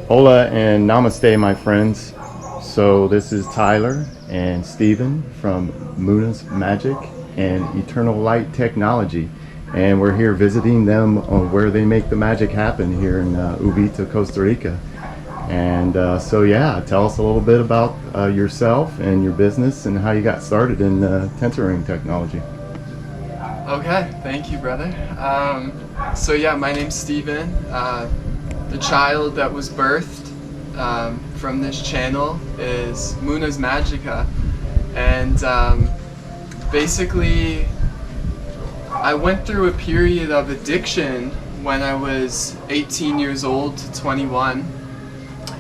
Hola and namaste, my friends. So this is Tyler and Stephen from Muna's Magic and Eternal Light Technology, and we're here visiting them on where they make the magic happen here in Uvita, Costa Rica. And so yeah, tell us a little bit about yourself and your business and how you got started in tensoring technology. Okay, thank you, brother. So yeah, my name's Stephen. The child that was birthed from this channel is Muna's Magica, and basically I went through a period of addiction when I was 18 years old to 21,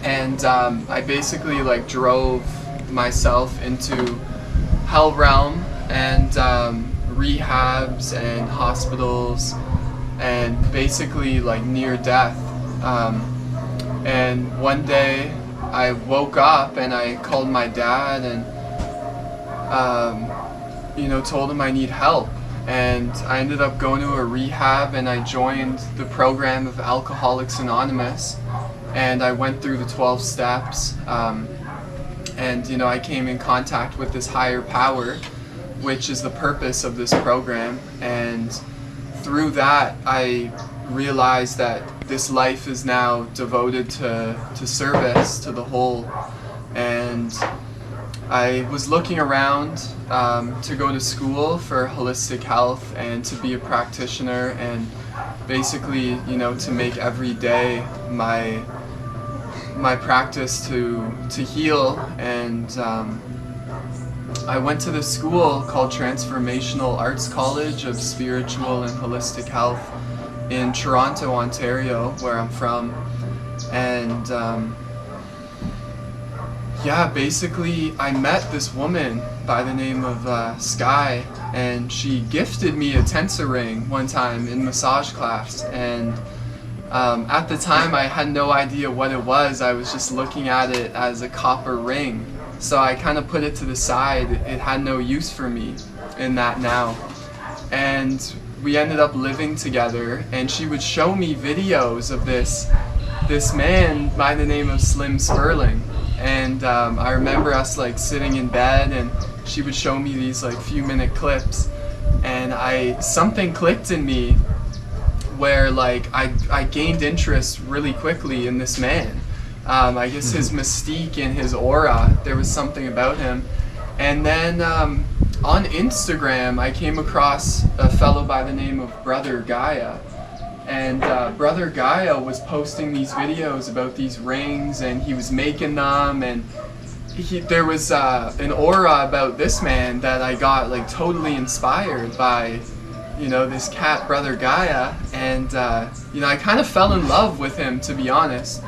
and I basically like drove myself into hell realm and rehabs and hospitals and basically like near death. And one day I woke up and I called my dad and told him I need help, and I ended up going to a rehab and I joined the program of Alcoholics Anonymous, and I went through the 12 steps, and I came in contact with this higher power, which is the purpose of this program. And through that I realized that this life is now devoted to service to the whole. And I was looking around to go to school for holistic health and to be a practitioner, and basically to make every day my practice to heal. And I went to this school called Transformational Arts College of Spiritual and Holistic Health in Toronto, Ontario, where I'm from. And basically I met this woman by the name of Sky, and she gifted me a tensor ring one time in massage class. And At the time, I had no idea what it was. I was just looking at it as a copper ring. So I kind of put it to the side. It had no use for me in that now. And we ended up living together, and she would show me videos of this man by the name of Slim Sperling. And I remember us like sitting in bed, and she would show me these like few-minute clips, and something clicked in me where like I gained interest really quickly in this man. I guess his mystique and his aura, there was something about him. And then on Instagram, I came across a fellow by the name of Brother Gaia. And Brother Gaia was posting these videos about these rings, and he was making them, and there was an aura about this man that I got like totally inspired by, you know, this cat Brother Gaia. And you know, I kind of fell in love with him, to be honest,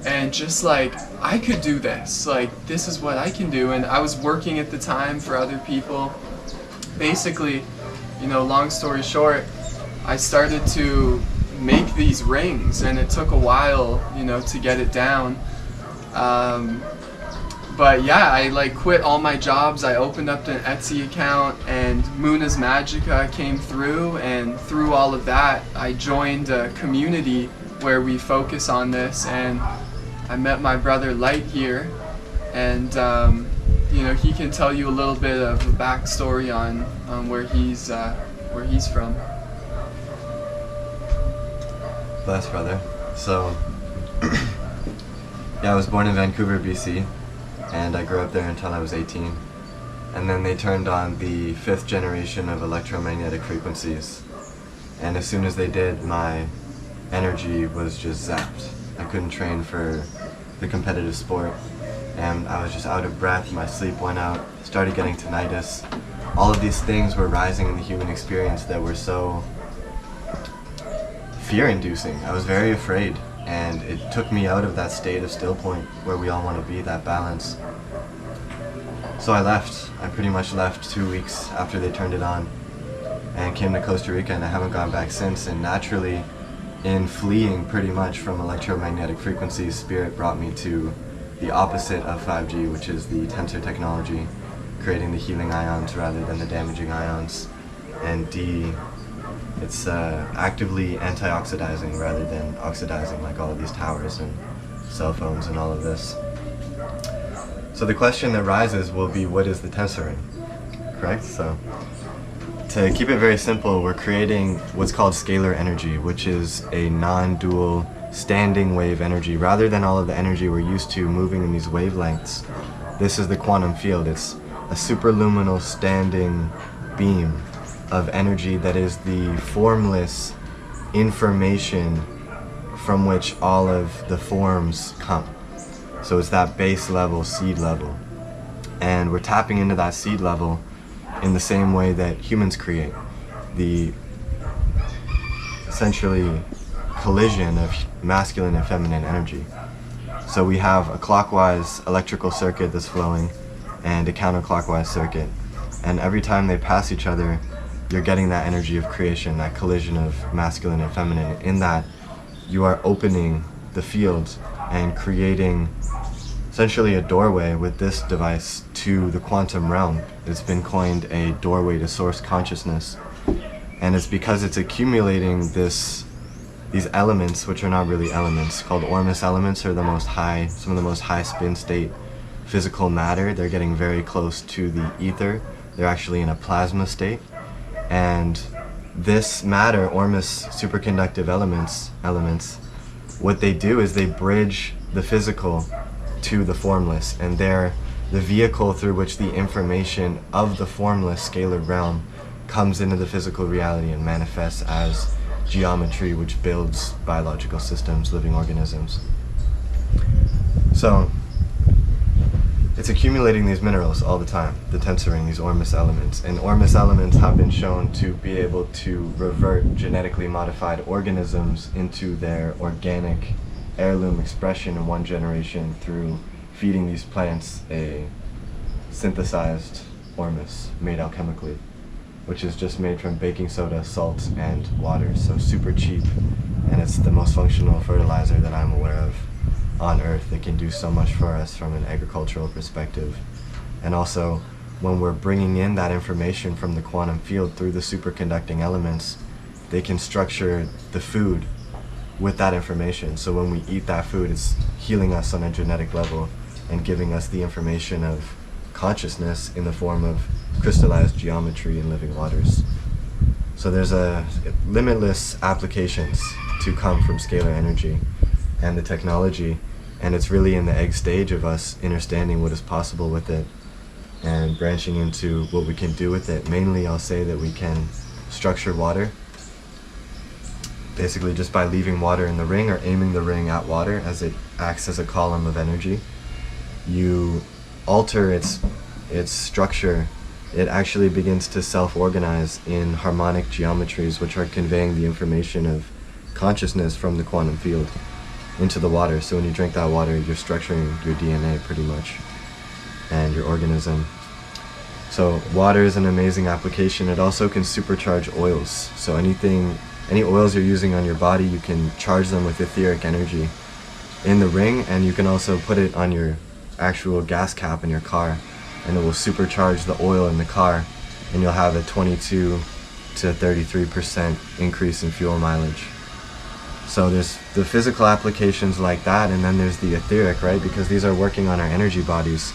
and just like, I could do this, like this is what I can do. And I was working at the time for other people. Basically, you know, long story short, I started to make these rings, and it took a while, you know, to get it down. But yeah, I like quit all my jobs. I opened up an Etsy account, and Muna's Magica came through, and through all of that, I joined a community where we focus on this, and I met my brother Light here, and you know, he can tell you a little bit of a backstory on where he's from. Bless, brother. So, yeah, I was born in Vancouver, BC, and I grew up there until I was 18. And then they turned on the 5th generation of electromagnetic frequencies. And as soon as they did, my energy was just zapped. I couldn't train for the competitive sport, and I was just out of breath. My sleep went out, started getting tinnitus. All of these things were rising in the human experience that were so fear-inducing. I was very afraid, and it took me out of that state of still point where we all want to be, that balance. So I left. I pretty much left 2 weeks after they turned it on, and came to Costa Rica, and I haven't gone back since. And naturally, in fleeing pretty much from electromagnetic frequencies, Spirit brought me to the opposite of 5G, which is the Tensor Technology, creating the healing ions rather than the damaging ions, and it's actively anti-oxidizing rather than oxidizing, like all of these towers and cell phones and all of this. So the question that rises will be, what is the tensor ring? Correct? So to keep it very simple, we're creating what's called scalar energy, which is a non-dual standing wave energy. Rather than all of the energy we're used to moving in these wavelengths, this is the quantum field. It's a superluminal standing beam of energy that is the formless information from which all of the forms come. So it's that base level, seed level. And we're tapping into that seed level in the same way that humans create. The essentially collision of masculine and feminine energy. So we have a clockwise electrical circuit that's flowing and a counterclockwise circuit. And every time they pass each other, you're getting that energy of creation, that collision of masculine and feminine. In that, you are opening the field and creating essentially a doorway with this device to the quantum realm. It's been coined a doorway to source consciousness. And it's because it's accumulating these elements, which are not really elements, called Ormus elements, are some of the most high spin state physical matter. They're getting very close to the ether. They're actually in a plasma state. And this matter, Ormus superconductive elements, what they do is they bridge the physical to the formless, and they're the vehicle through which the information of the formless scalar realm comes into the physical reality and manifests as geometry, which builds biological systems, living organisms. So it's accumulating these minerals all the time, the tensor ring, these Ormus elements. And Ormus elements have been shown to be able to revert genetically modified organisms into their organic heirloom expression in one generation through feeding these plants a synthesized Ormus made alchemically, which is just made from baking soda, salt, and water. So super cheap and it's the most functional fertilizer that I'm aware of on Earth. It can do so much for us from an agricultural perspective. And also, when we're bringing in that information from the quantum field through the superconducting elements, they can structure the food with that information. So when we eat that food, it's healing us on a genetic level and giving us the information of consciousness in the form of crystallized geometry in living waters. So there's a limitless applications to come from scalar energy and the technology, and it's really in the egg stage of us understanding what is possible with it and branching into what we can do with it. Mainly, I'll say that we can structure water, basically just by leaving water in the ring or aiming the ring at water as it acts as a column of energy. You alter its structure. It actually begins to self-organize in harmonic geometries, which are conveying the information of consciousness from the quantum field into the water. So when you drink that water, you're structuring your DNA pretty much, and your organism. So water is an amazing application. It also can supercharge oils. So any oils you're using on your body, you can charge them with etheric energy in the ring, and you can also put it on your actual gas cap in your car, and it will supercharge the oil in the car, and you'll have a 22 to 33% increase in fuel mileage. So there's the physical applications like that, and then there's the etheric, right? Because these are working on our energy bodies.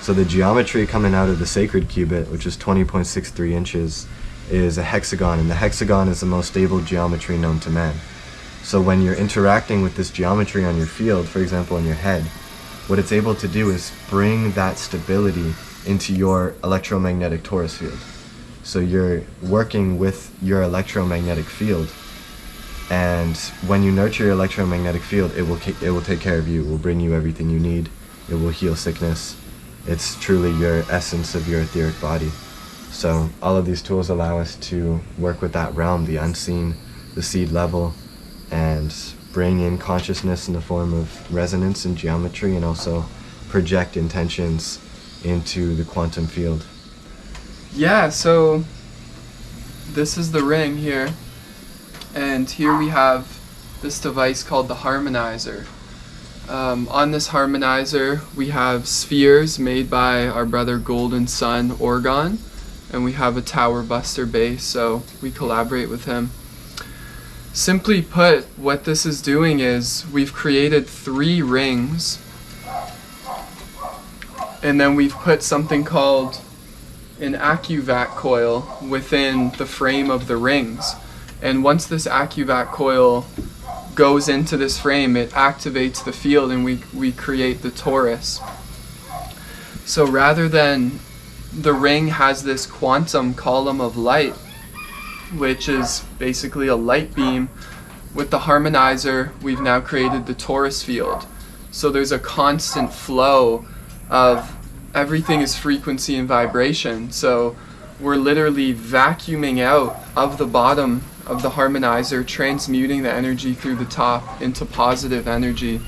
So the geometry coming out of the sacred cubit, which is 20.63 inches, is a hexagon, and the hexagon is the most stable geometry known to man. So when you're interacting with this geometry on your field, for example in your head, what it's able to do is bring that stability into your electromagnetic torus field. So you're working with your electromagnetic field, and when you nurture your electromagnetic field, it will take care of you. It will bring you everything you need. It will heal sickness. It's truly your essence of your etheric body. So all of these tools allow us to work with that realm, the unseen, the seed level, and bring in consciousness in the form of resonance and geometry, and also project intentions into the quantum field. Yeah, so this is the ring here, and here we have this device called the Harmonizer. On this Harmonizer we have spheres made by our brother Golden Sun Orgon, and we have a Tower Buster base, so we collaborate with him. Simply put, what this is doing is we've created 3 rings, and then we've put something called an AccuVac coil within the frame of the rings. And once this AccuVac coil goes into this frame, it activates the field, and we create the torus. So rather than the ring has this quantum column of light, which is basically a light beam, with the Harmonizer we've now created the torus field. So there's a constant flow of everything is frequency and vibration. So we're literally vacuuming out of the bottom of the Harmonizer, transmuting the energy through the top into positive energy.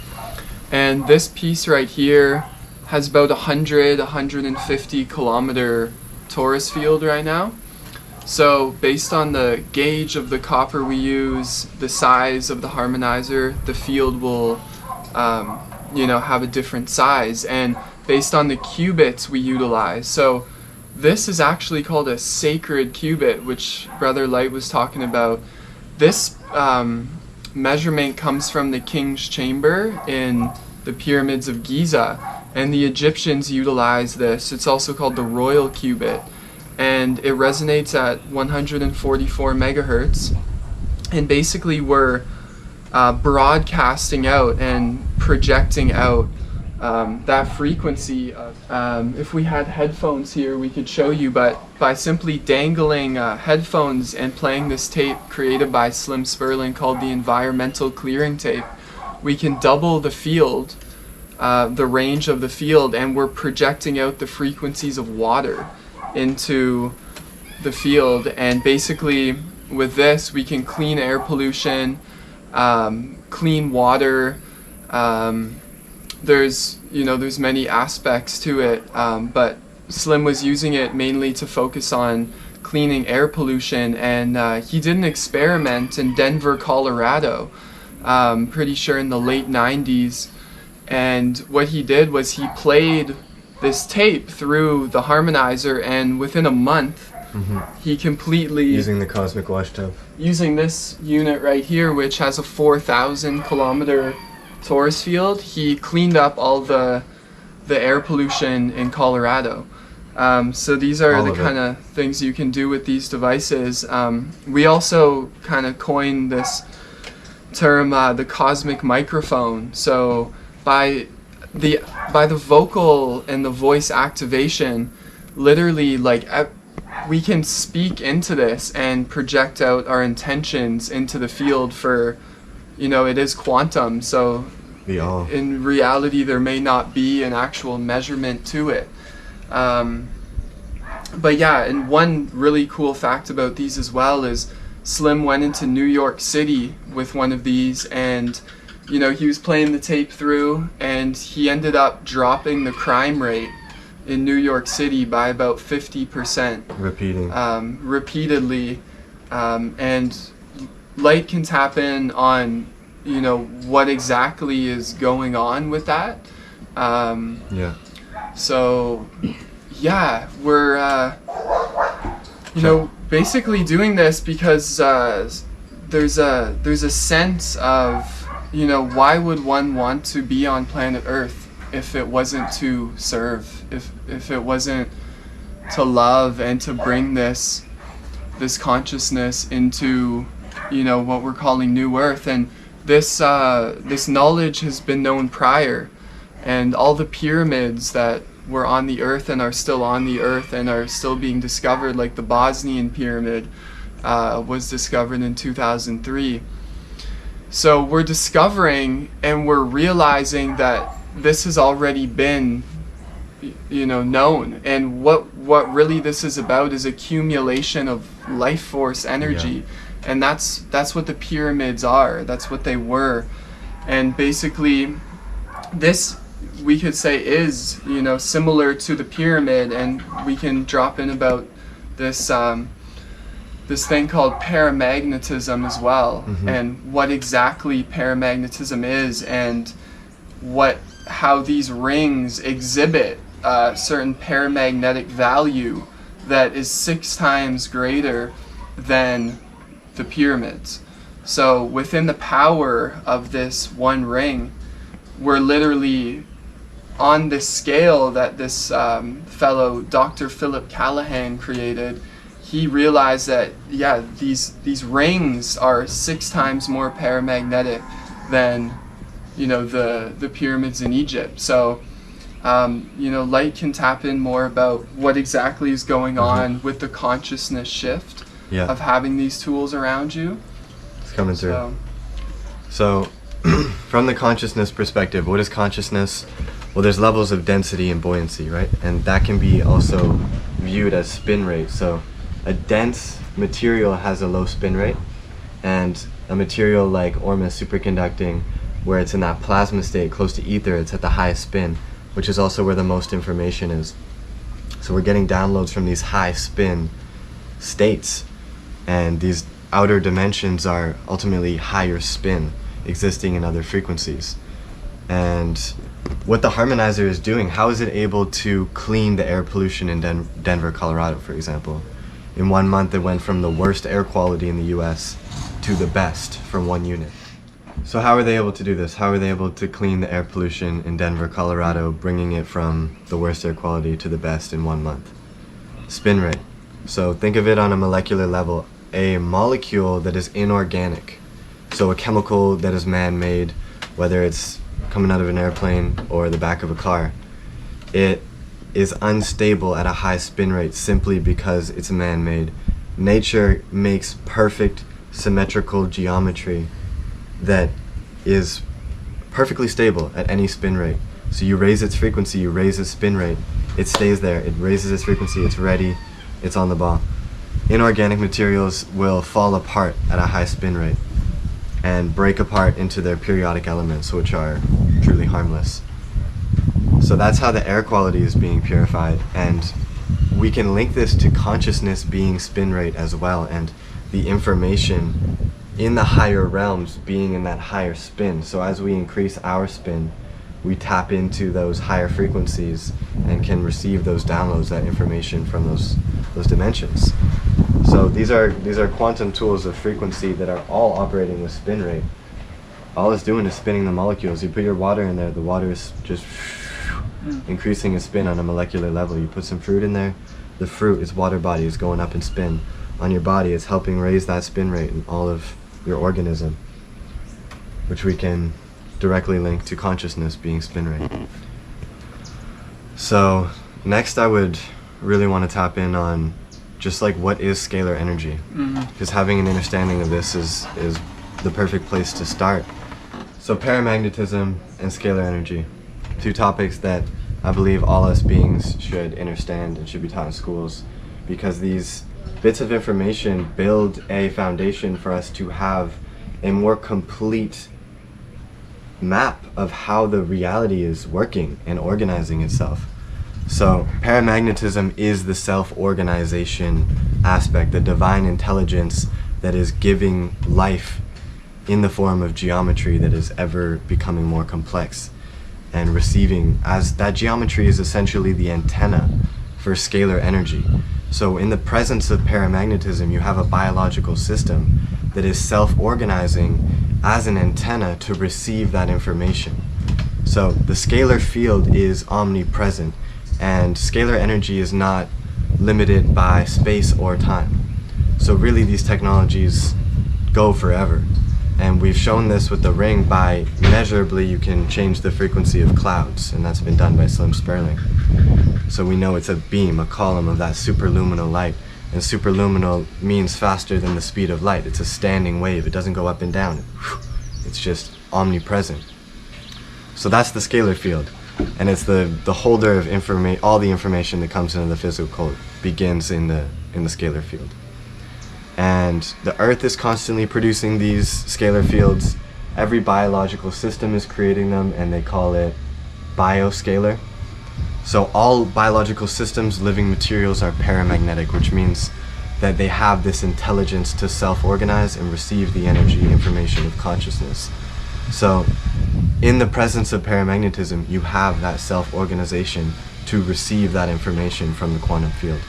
And this piece right here has about 150 kilometer torus field right now. So based on the gauge of the copper we use, the size of the Harmonizer, the field will have a different size, and based on the qubits we utilize. So this is actually called a sacred qubit, which Brother Light was talking about. This measurement comes from the King's Chamber in the pyramids of Giza, and the Egyptians utilize this. It's also called the royal qubit, and it resonates at 144 megahertz, and basically we're broadcasting out and projecting out that frequency. If we had headphones here, we could show you, but by simply dangling headphones and playing this tape created by Slim Sperling called the environmental clearing tape, we can double the field, the range of the field, and we're projecting out the frequencies of water into the field. And basically with this we can clean air pollution, clean water. There's many aspects to it, but Slim was using it mainly to focus on cleaning air pollution, and he did an experiment in Denver, Colorado, pretty sure in the late 90s. And what he did was he played this tape through the harmonizer, and within a month, he completely, Using the cosmic wash tub. using this unit right here, which has a 4,000 kilometer torus field, he cleaned up all the air pollution in Colorado. So these are All the of it. kind of things you can do with these devices. We also kind of coined this term, the cosmic microphone. So by the vocal and the voice activation, literally, like, we can speak into this and project out our intentions into the field for, it is quantum, so The all. in reality there may not be an actual measurement to it. But yeah, and one really cool fact about these as well is Slim went into New York City with one of these, and he was playing the tape through, and he ended up dropping the crime rate in New York City by about 50%. Repeating. Repeatedly, and light can tap in on what exactly is going on with that. Yeah. So yeah, we're basically doing this because there's a sense of why would one want to be on planet Earth if it wasn't to serve, if it wasn't to love and to bring this consciousness into what we're calling New Earth. And this knowledge has been known prior, and all the pyramids that were on the Earth and are still on the Earth and are still being discovered, like the Bosnian pyramid was discovered in 2003. So we're discovering and we're realizing that this has already been known, and what really this is about is accumulation of life force energy. And that's what the pyramids are, that's what they were. And basically this, we could say, is similar to the pyramid, and we can drop in about this this thing called paramagnetism as well, and what exactly paramagnetism is, and how these rings exhibit certain paramagnetic value that is 6 times greater than the pyramids. So within the power of this one ring, we're literally on this scale that this fellow Dr. Philip Callahan created. He realized that these rings are 6 times more paramagnetic than the pyramids in Egypt. So light can tap in more about what exactly is going on with the consciousness shift of having these tools around you. It's coming through. So from the consciousness perspective, what is consciousness? Well, there's levels of density and buoyancy, right? And that can be also viewed as spin rate. So a dense material has a low spin rate, and a material like Ormus superconducting, where it's in that plasma state close to ether, it's at the highest spin, which is also where the most information is. So we're getting downloads from these high spin states, and these outer dimensions are ultimately higher spin, existing in other frequencies. And what the harmonizer is doing, how is it able to clean the air pollution in Denver, Colorado, for example? In 1 month, it went from the worst air quality in the US to the best from 1 unit. So how are they able to do this? How are they able to clean the air pollution in Denver, Colorado, bringing it from the worst air quality to the best in 1 month? Spin rate. So think of it on a molecular level. A molecule that is inorganic, so a chemical that is man-made, whether it's coming out of an airplane or the back of a car, it is unstable at a high spin rate simply because it's man-made. Nature makes perfect symmetrical geometry that is perfectly stable at any spin rate. So you raise its frequency, you raise its spin rate, it stays there, it raises its frequency, it's ready, it's on the ball. Inorganic materials will fall apart at a high spin rate and break apart into their periodic elements, which are truly harmless. So that's how the air quality is being purified. And we can link this to consciousness being spin rate as well, and the information in the higher realms being in that higher spin. So as we increase our spin, we tap into those higher frequencies and can receive those downloads, that information from those dimensions. So these are quantum tools of frequency that are all operating with spin rate. All it's doing is spinning the molecules. You put your water in there, the water is just increasing its spin on a molecular level. You put some fruit in there, the fruit, its water body is going up in spin. On your body, it's helping raise that spin rate in all of your organism, which we can directly link to consciousness being spin rate. So next I would really want to tap in on just like what is scalar energy, because having an understanding of this is the perfect place to start. So paramagnetism and scalar energy, two topics that I believe all us beings should understand and should be taught in schools, because these bits of information build a foundation for us to have a more complete map of how the reality is working and organizing itself. So paramagnetism is the self-organization aspect, the divine intelligence that is giving life in the form of geometry that is ever becoming more complex and receiving, as that geometry is essentially the antenna for scalar energy. So in the presence of paramagnetism, you have a biological system that is self-organizing as an antenna to receive that information. So the scalar field is omnipresent, and scalar energy is not limited by space or time. So really these technologies go forever. And we've shown this with the ring by measurably you can change the frequency of clouds, and that's been done by Slim Sperling. So we know it's a beam, a column of that superluminal light. And superluminal means faster than the speed of light. It's a standing wave. It doesn't go up and down. It's just omnipresent. So that's the scalar field. And it's the holder of all the information that comes into the physical begins in the scalar field. And the Earth is constantly producing these scalar fields. Every biological system is creating them, and they call it bioscalar. So all biological systems, living materials, are paramagnetic, which means that they have this intelligence to self-organize and receive the energy information of consciousness. So in the presence of paramagnetism, you have that self-organization to receive that information from the quantum field.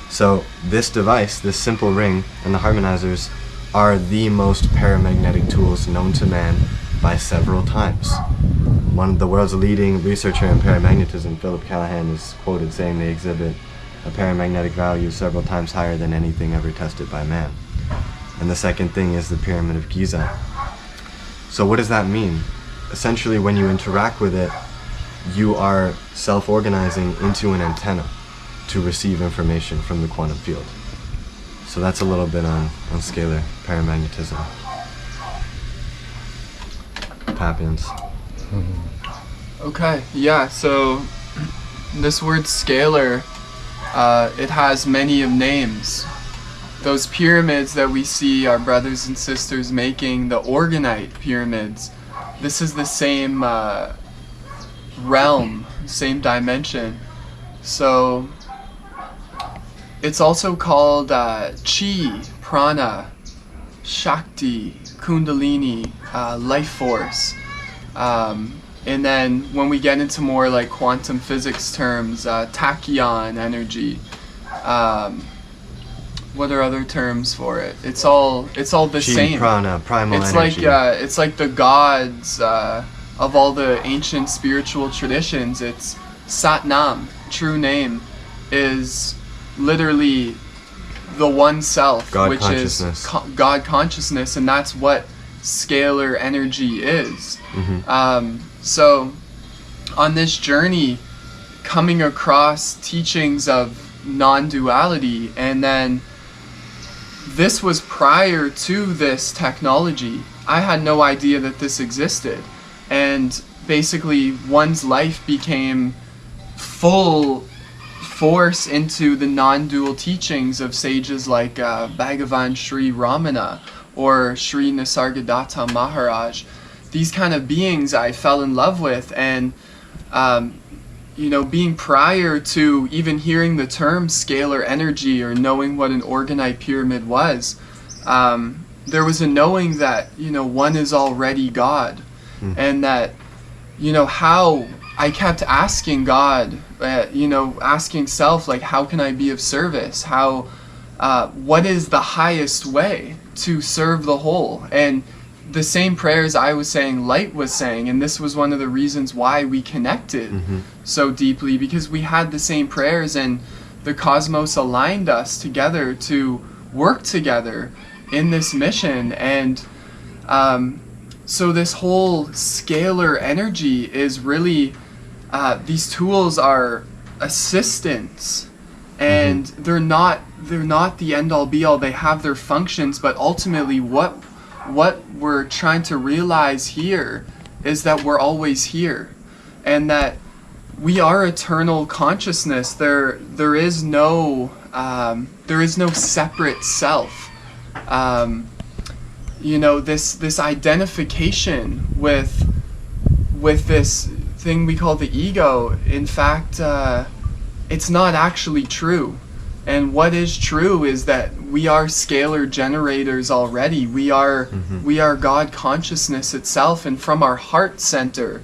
So this device, this simple ring, and the harmonizers are the most paramagnetic tools known to man by several times. One of the world's leading researcher in paramagnetism, Philip Callahan, is quoted saying they exhibit a paramagnetic value several times higher than anything ever tested by man. And the second thing is the Pyramid of Giza. So what does that mean? Essentially, when you interact with it, you are self-organizing into an antenna to receive information from the quantum field. So that's a little bit on scalar paramagnetism. Tap-ins. Okay, yeah, so this word scalar, it has many of names. Those pyramids that we see our brothers and sisters making, the orgonite pyramids, this is the same realm, same dimension. So it's also called chi, prana, shakti, kundalini, life force. And then when we get into more like quantum physics terms, tachyon energy. What are other terms for it? It's all the Chi, same. prana, primal It's energy. it's like the gods of all the ancient spiritual traditions. It's Satnam, true name, is literally the one self, God which consciousness. is God consciousness, and that's what scalar energy is. So on this journey, coming across teachings of non-duality, and then this was prior to this technology. I had no idea that this existed, and basically one's life became full force into the non-dual teachings of sages like Bhagavan Sri Ramana or Sri Nisargadatta Maharaj. These kind of beings I fell in love with, and being prior to even hearing the term scalar energy or knowing what an orgonite pyramid was, there was a knowing that, one is already God. And that, how I kept asking God, asking self, like, how can I be of service? What is the highest way to serve the whole? And the same prayers I was saying, Light was saying, and this was one of the reasons why we connected so deeply, because we had the same prayers and the cosmos aligned us together to work together in this mission. And so this whole scalar energy is really, these tools are assistants, and they're not the end all be all. They have their functions, but ultimately what we're trying to realize here is that we're always here, and that we are eternal consciousness. There is no separate self. This identification with this thing we call the ego, in fact, it's not actually true. And what is true is that we are scalar generators already. We are God consciousness itself, and from our heart center,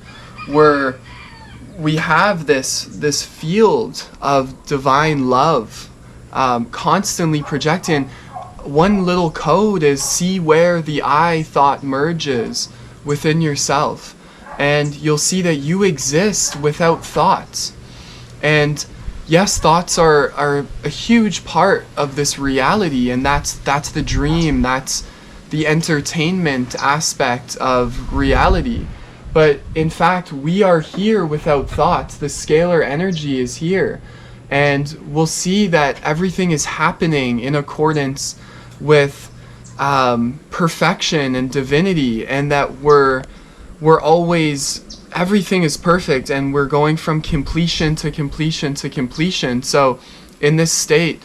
we have this field of divine love constantly projecting. One little code is see where the I thought merges within yourself, and you'll see that you exist without thoughts. And yes, thoughts are a huge part of this reality, and that's the dream, that's the entertainment aspect of reality. But in fact, we are here without thoughts. The scalar energy is here, and we'll see that everything is happening in accordance with perfection and divinity, and that we're always, everything is perfect, and we're going from completion to completion to completion. So in this state,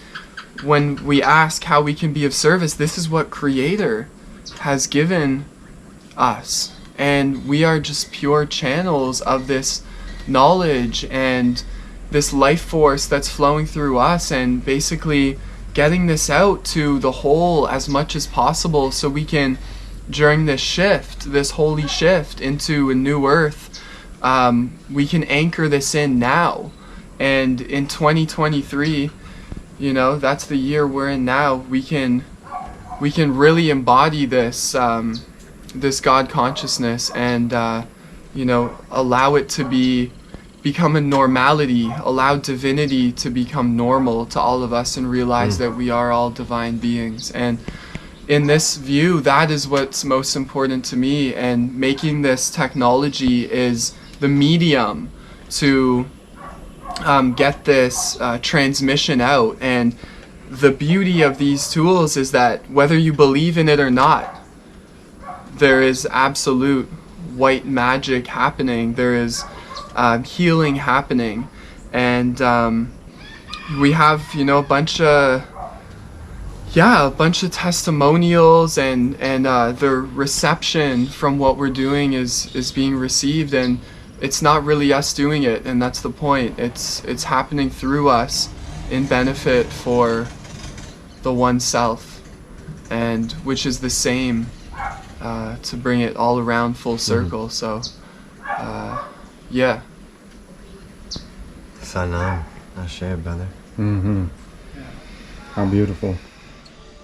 when we ask how we can be of service, this is what Creator has given us, and we are just pure channels of this knowledge and this life force that's flowing through us, and basically getting this out to the whole as much as possible, so we can, during this shift, this holy shift into a new earth, we can anchor this in now. And in 2023, that's the year we're in now, we can really embody this this God consciousness, and allow it to become a normality, allow divinity to become normal to all of us, and realize that we are all divine beings. And in this view, that is what's most important to me, and making this technology is the medium to get this transmission out. And the beauty of these tools is that whether you believe in it or not, there is absolute white magic happening. There is healing happening, and we have a bunch of testimonials, and the reception from what we're doing is being received, and it's not really us doing it, and that's the point. It's happening through us in benefit for the one self, and which is the same, to bring it all around full circle. So yeah. Salam. Ashe, brother. How beautiful.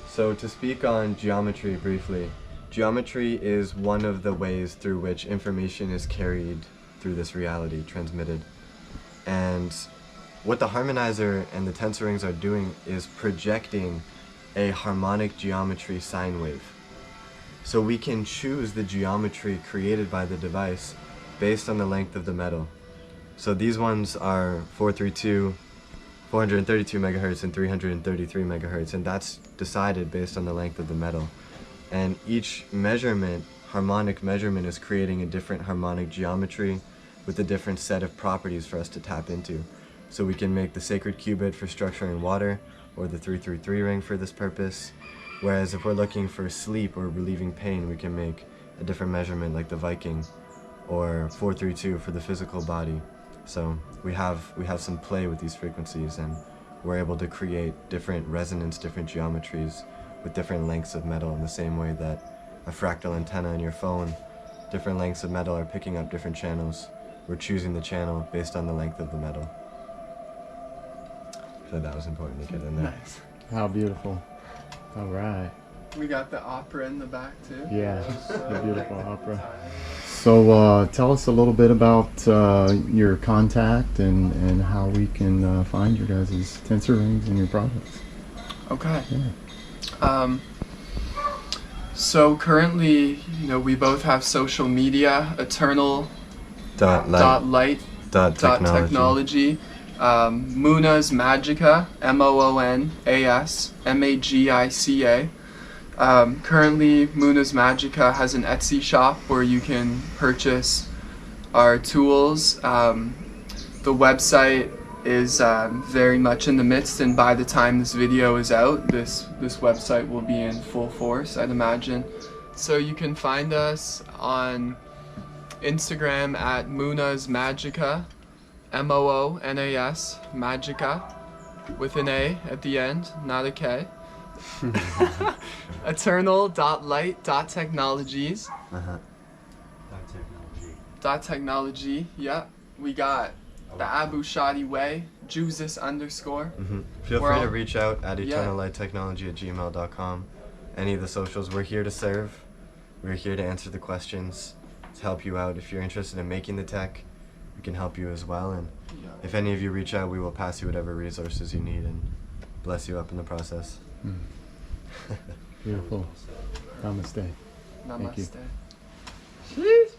So to speak on geometry briefly, geometry is one of the ways through which information is carried through this reality, transmitted. And what the harmonizer and the tensor rings are doing is projecting a harmonic geometry sine wave. So we can choose the geometry created by the device based on the length of the metal. So these ones are 432, 432 megahertz and 333 megahertz, and that's decided based on the length of the metal. And each measurement, harmonic measurement, is creating a different harmonic geometry with a different set of properties for us to tap into. So we can make the sacred cubit for structuring water, or the 333 ring for this purpose. Whereas if we're looking for sleep or relieving pain, we can make a different measurement like the Viking, or 432 for the physical body. So we have some play with these frequencies, and we're able to create different resonance, different geometries with different lengths of metal, in the same way that a fractal antenna in your phone, different lengths of metal are picking up different channels. We're choosing the channel based on the length of the metal. So that was important to get in there. Nice. How beautiful. All right. We got the opera in the back too. Yeah, the beautiful opera. So tell us a little bit about your contact and how we can find your guys' tensor rings and your products. Okay. Yeah. So currently, we both have social media, eternal Dot light technology. Moonas Magica, MOONAS MAGICA. Currently, Moonas Magica has an Etsy shop where you can purchase our tools. The website is very much in the midst, and by the time this video is out, this website will be in full force, I'd imagine. So you can find us on Instagram at Moonas Magica, MOONAS Magica, with an A at the end, not a K. Eternal.light.technologies. Technology, yeah. We got the Abu Shadi Way, Juices _. Feel We're free to all- reach out at Yeah. eternallighttechnology@gmail.com. Any of the socials, we're here to serve. We're here to answer the questions, to help you out. If you're interested in making the tech, we can help you as well. And if any of you reach out, we will pass you whatever resources you need and bless you up in the process. Beautiful. Namaste. Namaste. you. Sheesh.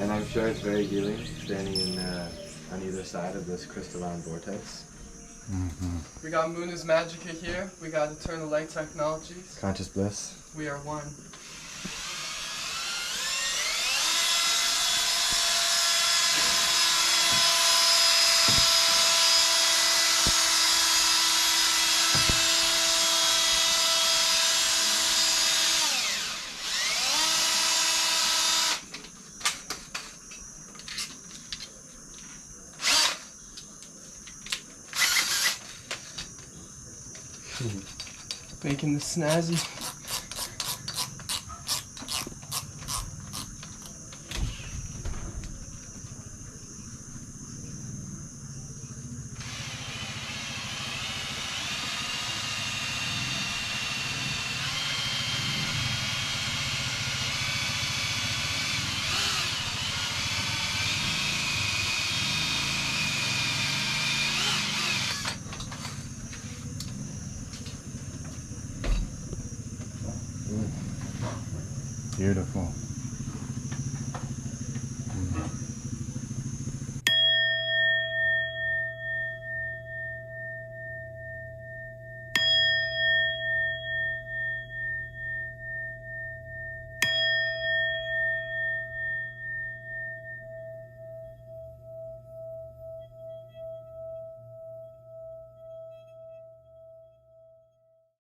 And I'm sure it's very healing, standing on either side of this crystalline vortex. We got Moonas Magica here. We got Eternal Light Technologies. Conscious bliss. We are one. Making the snazzy. Beautiful.